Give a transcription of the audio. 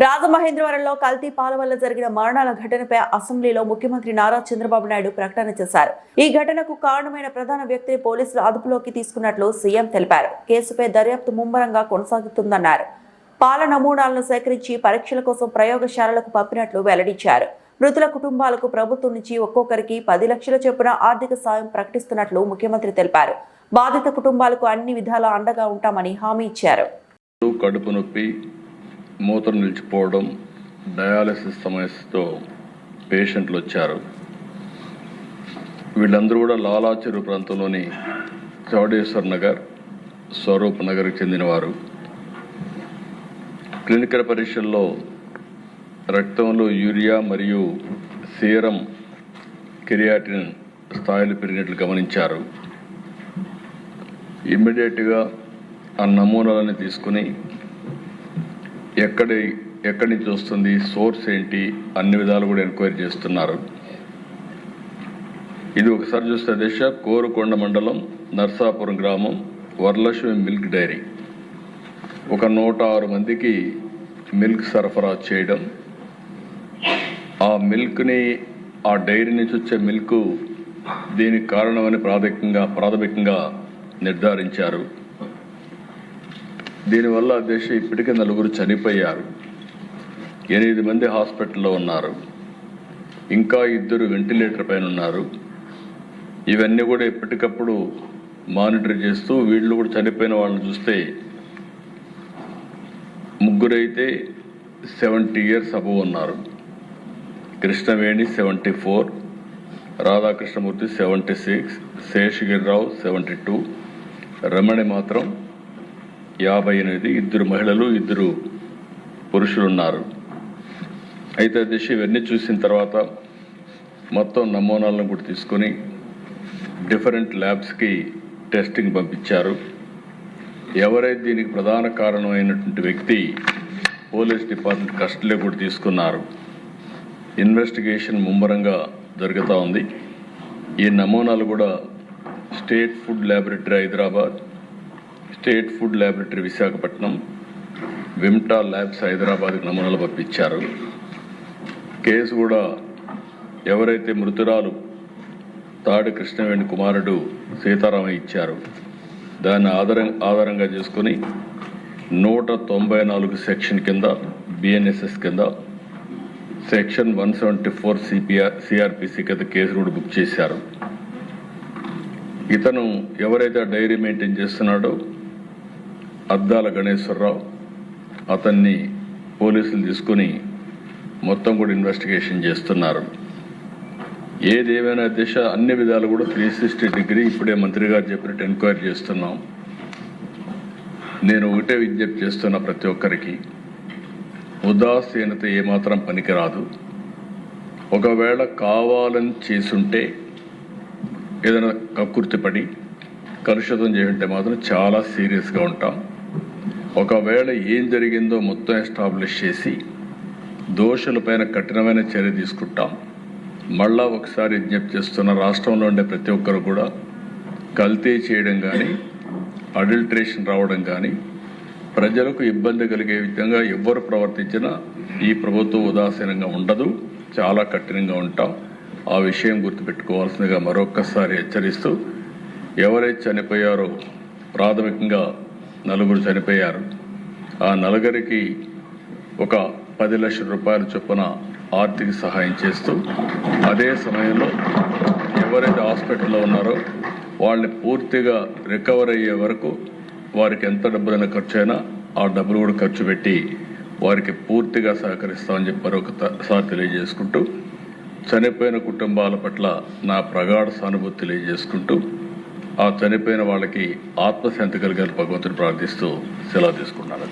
రాజమహేంద్రవరంలో కల్తీ పాల వల్ల జరిగిన మరణాల ఘటనపై అసెంబ్లీలో ముఖ్యమంత్రి నారా చంద్రబాబు నాయుడు ప్రకటన చేశారు. ఈ ఘటనకు కారణమైన ప్రధాన వ్యక్తిని పోలీసులు అదుపులోకి తీసుకున్నట్లు సీఎం తెలిపారు. కేసుపై దర్యాప్తు ముమ్మరంగా కొనసాగుతుందన్నారు. పాల నమూనాలను సేకరించి పరీక్షల కోసం ప్రయోగశాలలకు పంపినట్లు వెల్లడించారు. మృతుల కుటుంబాలకు ప్రభుత్వం నుంచి ఒక్కొక్కరికి 10 లక్షల చొప్పున ఆర్థిక సాయం ప్రకటిస్తున్నట్లు ముఖ్యమంత్రి తెలిపారు. బాధిత కుటుంబాలకు అన్ని విధాలా అండగా ఉంటామని హామీ ఇచ్చారు. కడుపు నొప్పి, మూత్ర నిలిచిపోవడం, డయాలసిస్ సమస్యతో పేషెంట్లు వచ్చారు. వీళ్ళందరూ కూడా లాలాచెరు ప్రాంతంలోని చౌడేశ్వర్ నగర్, స్వరూప్ నగర్కి చెందినవారు. క్లినికల్ పరీక్షల్లో రక్తంలో యూరియా మరియు సీరం కెరియాటిన్ స్థాయిలు పెరిగినట్లు గమనించారు. ఇమ్మీడియట్గా ఆ నమూనాలని తీసుకుని ఎక్కడి నుంచి వస్తుంది, సోర్స్ ఏంటి, అన్ని విధాలు కూడా ఎంక్వైరీ చేస్తున్నారు. ఇది ఒకసారి చూస్తే దిశ కోరుకొండ మండలం నర్సాపురం గ్రామం వరలక్ష్మి మిల్క్ డైరీ ఒక 106 మందికి మిల్క్ సరఫరా చేయడం, ఆ మిల్క్ని ఆ డైరీ నుంచి వచ్చే మిల్క్ దీనికి కారణమని ప్రాథమికంగా నిర్ధారించారు. దీనివల్ల దేశ ఇప్పటికే 4 చనిపోయారు, 8 మంది హాస్పిటల్లో ఉన్నారు, ఇంకా 2 వెంటిలేటర్ పైన ఉన్నారు. ఇవన్నీ కూడా ఎప్పటికప్పుడు మానిటర్ చేస్తూ వీళ్ళు కూడా చనిపోయిన వాళ్ళని చూస్తే 3 అయితే 70 years అబవ్ ఉన్నారు. కృష్ణవేణి 74, రాధాకృష్ణమూర్తి 76, శేషగిరిరావు 72, రమణి మాత్రం 58, 2 మహిళలు 2 పురుషులు ఉన్నారు. అయితే దిశ ఇవన్నీ చూసిన తర్వాత మొత్తం నమూనాలను కూడా తీసుకొని డిఫరెంట్ ల్యాబ్స్కి టెస్టింగ్ పంపించారు. ఎవరైతే దీనికి ప్రధాన కారణమైనటువంటి వ్యక్తి పోలీస్ డిపార్ట్మెంట్ కస్టడీలో కూడా తీసుకున్నారు. ఇన్వెస్టిగేషన్ ముమ్మరంగా జరుగుతూ ఉంది. ఈ నమూనాలు కూడా state food laboratory Hyderabad, state food laboratory Visakhapatnam, Vimta labs హైదరాబాద్కి నమూనాలు పంపించారు. కేసు కూడా ఎవరైతే మృతురాలు తాడి కృష్ణవేణి కుమారుడు సీతారామయ్య ఇచ్చారు, దాన్ని ఆధారంగా చేసుకుని 194 సెక్షన్ కింద బిఎన్ఎస్ఎస్ కింద సెక్షన్ 174 సిఆర్పిసి కింద కేసు కూడా బుక్ చేశారు. ఇతను ఎవరైతే డైరీ మెయింటైన్ చేస్తున్నాడో అద్దాల గణేశ్వరరావు, అతన్ని పోలీసులు తీసుకుని మొత్తం కూడా ఇన్వెస్టిగేషన్ చేస్తున్నారు. ఏదేమైనా దిశ అన్ని విధాలు కూడా 360 డిగ్రీ ఇప్పుడే మంత్రి గారు చెప్పినట్టు ఎంక్వైరీ చేస్తున్నాం. నేను ఒకటే విజ్ఞప్తి చేస్తున్నా, ప్రతి ఒక్కరికి ఉదాసీనత ఏమాత్రం పనికిరాదు. ఒకవేళ కావాలని చేసుంటే, ఏదైనా కక్కుర్తిపడి కలుషితం చేస్తుంటే మాత్రం చాలా సీరియస్గా ఉంటాం. ఒకవేళ ఏం జరిగిందో మొత్తం ఎస్టాబ్లిష్ చేసి దోషులపైన కఠినమైన చర్య తీసుకుంటాం. మళ్ళా ఒకసారి విజ్ఞప్తి చేస్తున్న, రాష్ట్రంలో ఉండే ప్రతి ఒక్కరు కూడా కల్తీ చేయడం కానీ, అడల్ట్రేషన్ రావడం కానీ, ప్రజలకు ఇబ్బంది కలిగే విధంగా ఎవరు ప్రవర్తించినా ఈ ప్రభుత్వం ఉదాసీనంగా ఉండదు, చాలా కఠినంగా ఉంటాం. ఆ విషయం గుర్తుపెట్టుకోవాల్సిందిగా మరొక్కసారి హెచ్చరిస్తూ, ఎవరైతే చనిపోయారో ప్రాథమికంగా 4 చనిపోయారు. ఆ 4కి ఒక 10 లక్షల రూపాయల చొప్పున ఆర్థిక సహాయం చేస్తూ, అదే సమయంలో ఎవరైతే హాస్పిటల్లో ఉన్నారో వాళ్ళని పూర్తిగా రికవర్ అయ్యే వరకు వారికి ఎంత డబ్బులైనా ఖర్చు అయినా ఆ డబ్బులు కూడా ఖర్చు పెట్టి వారికి పూర్తిగా సహకరిస్తామని చెప్పి మరొకసారి తెలియజేసుకుంటూ, చనిపోయిన కుటుంబాల పట్ల నా ప్రగాఢ సానుభూతి తెలియజేసుకుంటూ, ఆ చనిపోయిన వాళ్ళకి ఆత్మశాంతి కలిగారు భగవంతుని ప్రార్థిస్తూ సెలవు తీసుకున్నాను.